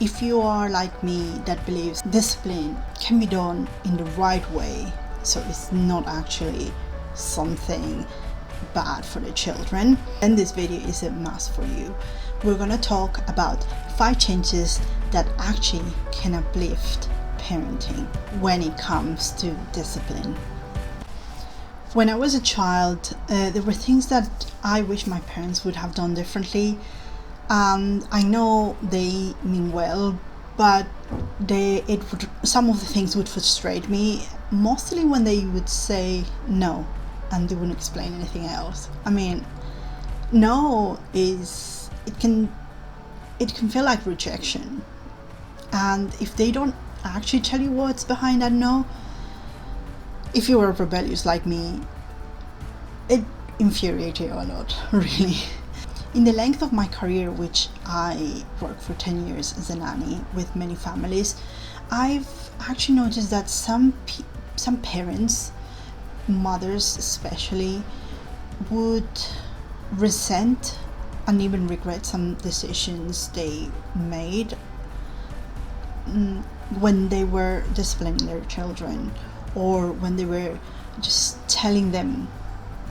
If you are like me that believes discipline can be done in the right way, so it's not actually something bad for the children, then this video is a must for you. We're gonna talk about 5 changes that actually can uplift parenting when it comes to discipline. When I was a child, there were things that I wish my parents would have done differently. And I know they mean well, but some of the things would frustrate me, mostly when they would say no and they wouldn't explain anything else. I mean, no it can feel like rejection, and if they don't actually tell you what's behind that no, if you were rebellious like me, it infuriated you a lot, really. In the length of my career, which I worked for 10 years as a nanny with many families, I've actually noticed that some parents, mothers especially, would resent and even regret some decisions they made when they were disciplining their children, or when they were just telling them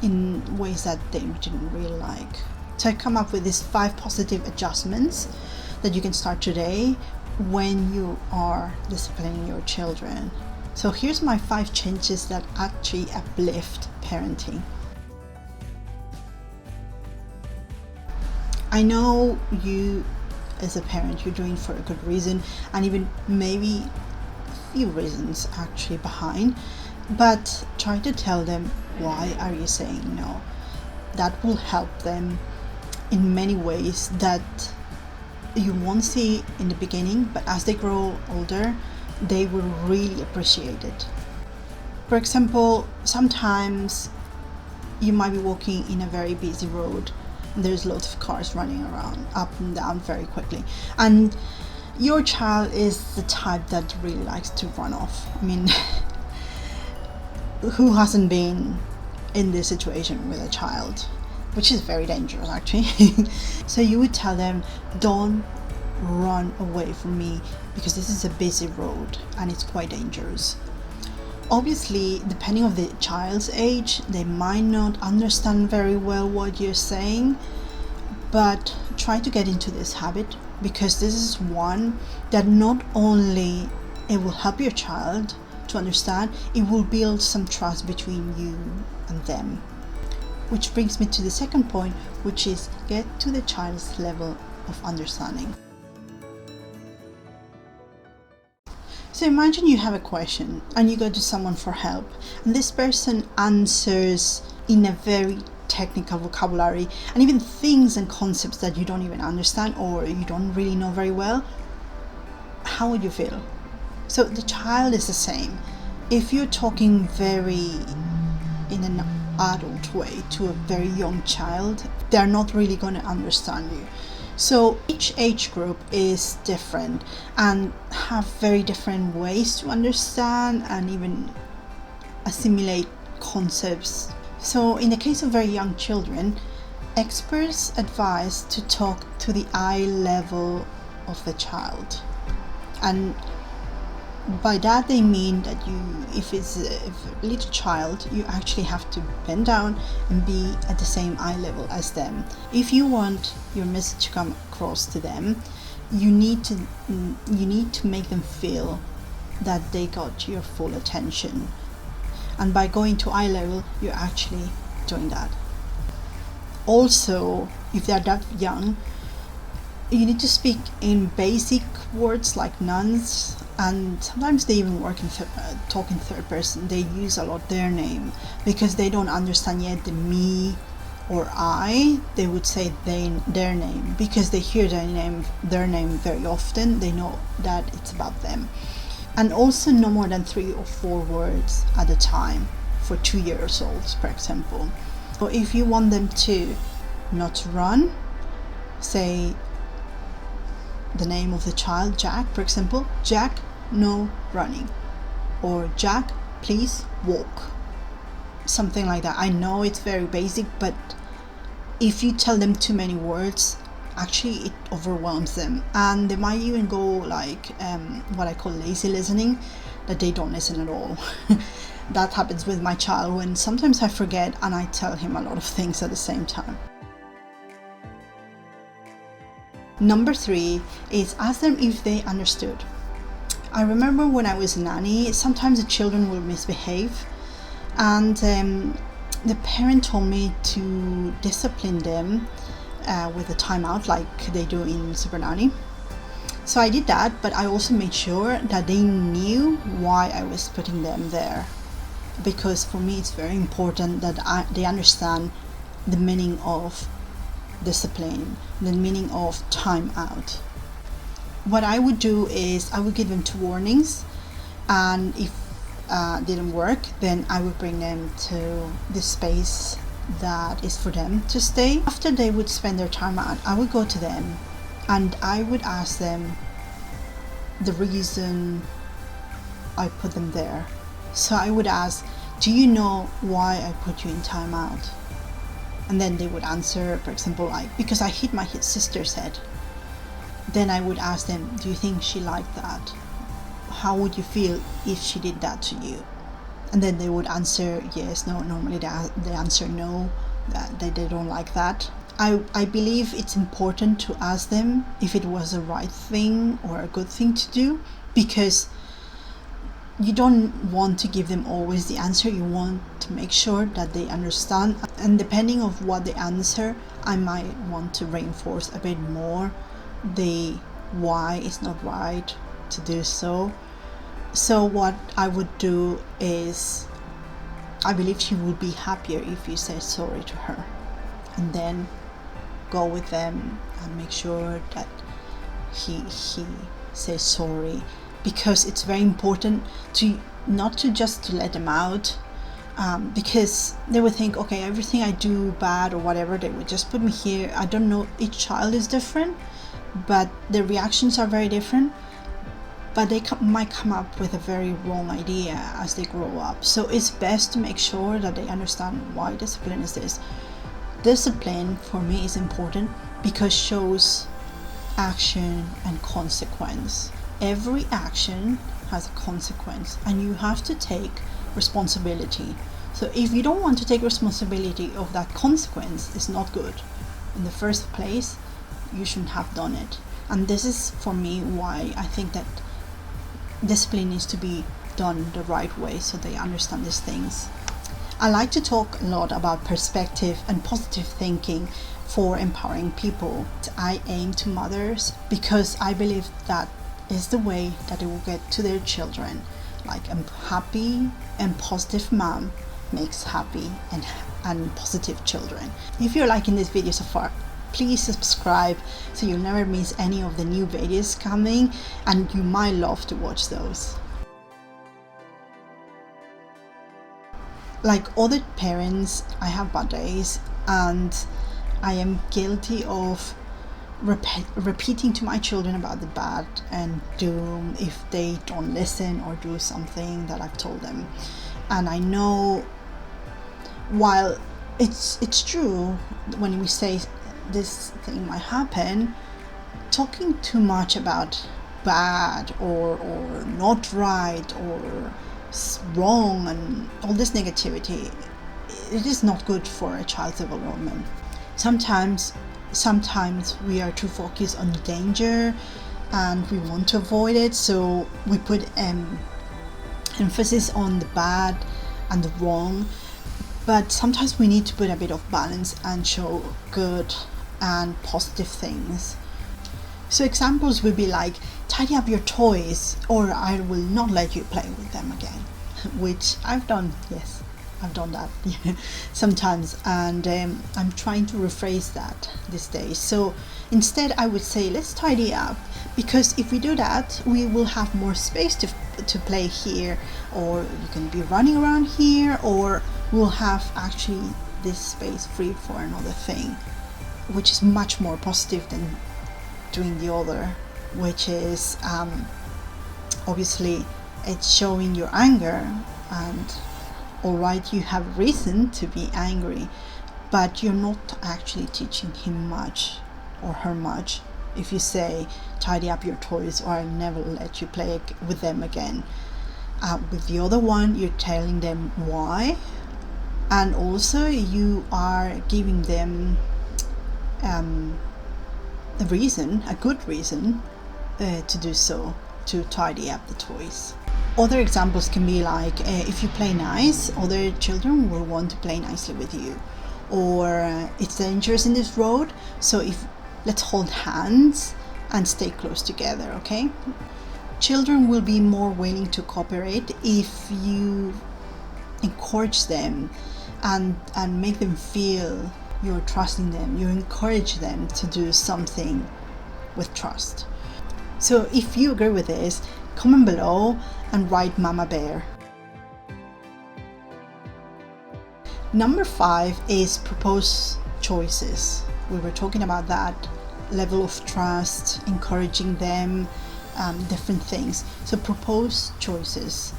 in ways that they didn't really like. So I come up with these 5 positive adjustments that you can start today when you are disciplining your children. So here's my 5 changes that actually uplift parenting. I know you as a parent, you're doing it for a good reason, and even maybe a few reasons actually behind, but try to tell them why are you saying no. That will help them in many ways that you won't see in the beginning, but as they grow older, they will really appreciate it. For example, sometimes you might be walking in a very busy road and there's lots of cars running around up and down very quickly, and your child is the type that really likes to run off. I mean, who hasn't been in this situation with a child? Which is very dangerous actually. So you would tell them, don't run away from me because this is a busy road and it's quite dangerous. Obviously, depending on the child's age, they might not understand very well what you're saying, but try to get into this habit, because this is one that not only it will help your child to understand, it will build some trust between you and them. Which brings me to the second point, which is get to the child's level of understanding. So imagine you have a question and you go to someone for help, and this person answers in a very technical vocabulary and even things and concepts that you don't even understand or you don't really know very well. How would you feel? So the child is the same. If you're talking very in an adult way to a very young child, they're not really going to understand you. So each age group is different and have very different ways to understand and even assimilate concepts. So in the case of very young children, experts advise to talk to the eye level of the child, and by that they mean that if it's a little child, you actually have to bend down and be at the same eye level as them. If you want your message to come across to them, you need to make them feel that they got your full attention. And by going to eye level, you're actually doing that. Also, if they're that young, you need to speak in basic words like nouns, and sometimes they even work in talk in third person. They use a lot their name because they don't understand yet the me or I. They would say their name because they hear their name very often. They know that it's about them. And also no more than 3 or 4 words at a time for 2 years olds, for example. So if you want them to not run, say the name of the child, Jack, for example. Jack, no running. Or Jack, please walk. Something like that. I know it's very basic, but if you tell them too many words actually it overwhelms them, and they might even go like what I call lazy listening, that they don't listen at all. That happens with my child when sometimes I forget and I tell him a lot of things at the same time. Number 3 is ask them if they understood. I remember when I was a nanny, sometimes the children will misbehave, and the parent told me to discipline them with a timeout like they do in Super Nanny. So I did that, but I also made sure that they knew why I was putting them there, because for me it's very important that they understand the meaning of discipline, the meaning of timeout. What I would do is I would give them 2 warnings, and if didn't work, then I would bring them to the space that is for them to stay. After they would spend their time out, I would go to them and I would ask them the reason I put them there. So I would ask, do you know why I put you in timeout? And then they would answer, for example, like, because I hit my sister's head. Then I would ask them, do you think she liked that? How would you feel if she did that to you? And then they would answer yes, no. Normally they answer no, that they don't like that. I believe it's important to ask them if it was the right thing or a good thing to do, because you don't want to give them always the answer. You want to make sure that they understand, and depending on what they answer, I might want to reinforce a bit more the why it's not right to do so. So what I would do is, I believe she would be happier if you say sorry to her, and then go with them and make sure that he says sorry, because it's very important to not to just to let them out, because they would think, okay, everything I do bad or whatever, they would just put me here. I don't know, each child is different, but their reactions are very different, but they might come up with a very wrong idea as they grow up. So it's best to make sure that they understand why discipline is this. Discipline for me is important because shows action and consequence. Every action has a consequence, and you have to take responsibility. So if you don't want to take responsibility of that consequence, it's not good. In the first place, you shouldn't have done it. And this is for me why I think that discipline needs to be done the right way, so they understand these things. I like to talk a lot about perspective and positive thinking for empowering people. I aim to mothers because I believe that is the way that they will get to their children. Like a happy and positive mom makes happy and positive children. If you're liking this video so far, please subscribe so you'll never miss any of the new videos coming, and you might love to watch those. Like other parents, I have bad days, and I am guilty of repeating to my children about the bad and doom if they don't listen or do something that I've told them. And I know, while it's true when we say this thing might happen, talking too much about bad or not right or wrong and all this negativity, it is not good for a child's development. Sometimes we are too focused on the danger and we want to avoid it, so we put emphasis on the bad and the wrong. But sometimes we need to put a bit of balance and show good and positive things. So examples would be like, tidy up your toys or I will not let you play with them again, which I've done. Yes, I've done that sometimes, and I'm trying to rephrase that these days. So instead I would say, let's tidy up, because if we do that, we will have more space to play here, or you can be running around here, or we'll have actually this space free for another thing, which is much more positive than doing the other, which is obviously it's showing your anger, and alright, you have reason to be angry, but you're not actually teaching him much or her much if you say tidy up your toys or I'll never let you play with them again. With the other one, you're telling them why, and also you are giving them a reason, a good reason to do so, to tidy up the toys. Other examples can be like if you play nice, other children will want to play nicely with you. Or it's dangerous in this road, so let's hold hands and stay close together, okay? Children will be more willing to cooperate if you encourage them and make them feel you're trusting them. You encourage them to do something with trust. So if you agree with this, comment below and write Mama Bear. Number 5 is propose choices. We were talking about that level of trust, encouraging them, different things. So propose choices.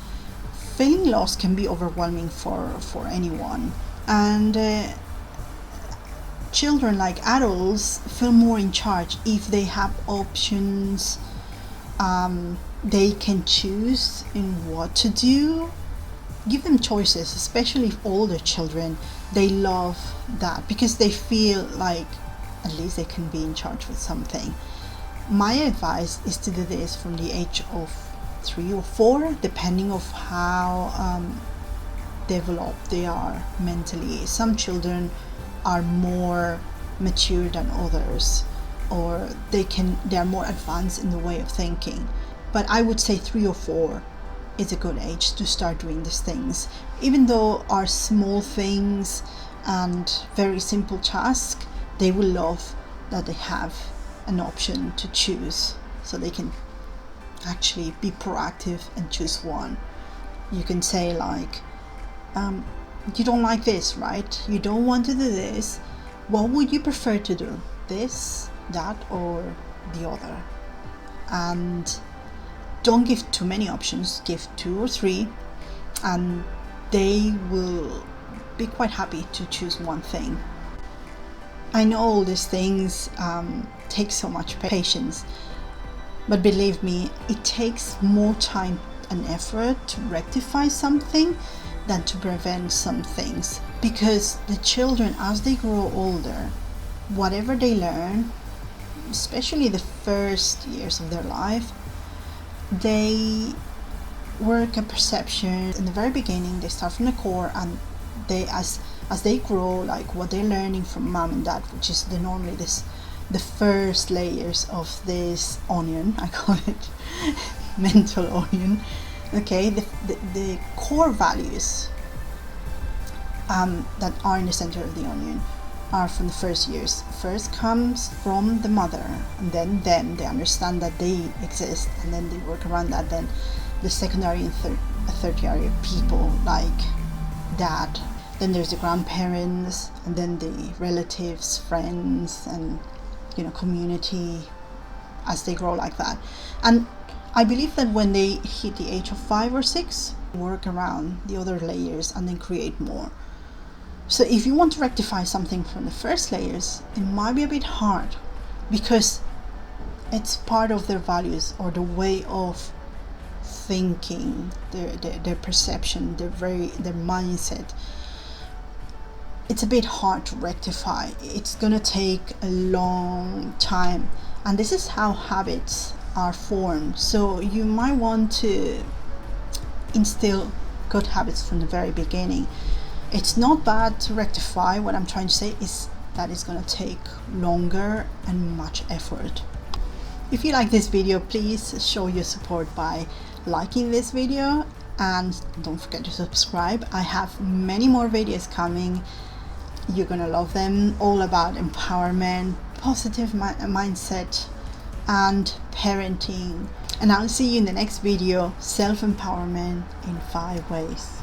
Feeling lost can be overwhelming for anyone, and children, like adults, feel more in charge if they have options. They can choose in what to do. Give them choices, especially older children. They love that because they feel like at least they can be in charge with something. My advice is to do this from the age of 3 or 4, depending of how developed they are mentally. Some children are more mature than others, or they are more advanced in the way of thinking. But I would say 3 or 4 is a good age to start doing these things, even though are small things and very simple tasks. They will love that they have an option to choose, so they can actually be proactive and choose one. You can say like, you don't like this, right? You don't want to do this. What would you prefer to do? This, that, or the other? And don't give too many options, give 2 or 3, and they will be quite happy to choose one thing. I know all these things take so much patience, but believe me, it takes more time and effort to rectify something than to prevent some things, because the children, as they grow older, whatever they learn, especially the first years of their life, they work a perception. In the very beginning, they start from the core, and they as they grow, like what they're learning from mom and dad, which is normally the first layers of this onion, I call it mental onion. Okay, the core values that are in the center of the onion are from the first years. First comes from the mother, and then them. They understand that they exist, and then they work around that. Then the secondary and tertiary people like dad. Then there's the grandparents, and then the relatives, friends, and community as they grow like that. And I believe that when they hit the age of 5 or 6, work around the other layers and then create more. So if you want to rectify something from the first layers, it might be a bit hard because it's part of their values or the way of thinking, their perception, their mindset. It's a bit hard to rectify. It's gonna take a long time, and this is how habits are formed. So you might want to instill good habits from the very beginning. It's not bad to rectify. What I'm trying to say is that it's gonna take longer and much effort. If you like this video, please show your support by liking this video, and don't forget to subscribe. I have many more videos coming. You're gonna love them, all about empowerment, positive mindset, and parenting. And I'll see you in the next video, self-empowerment in 5 ways.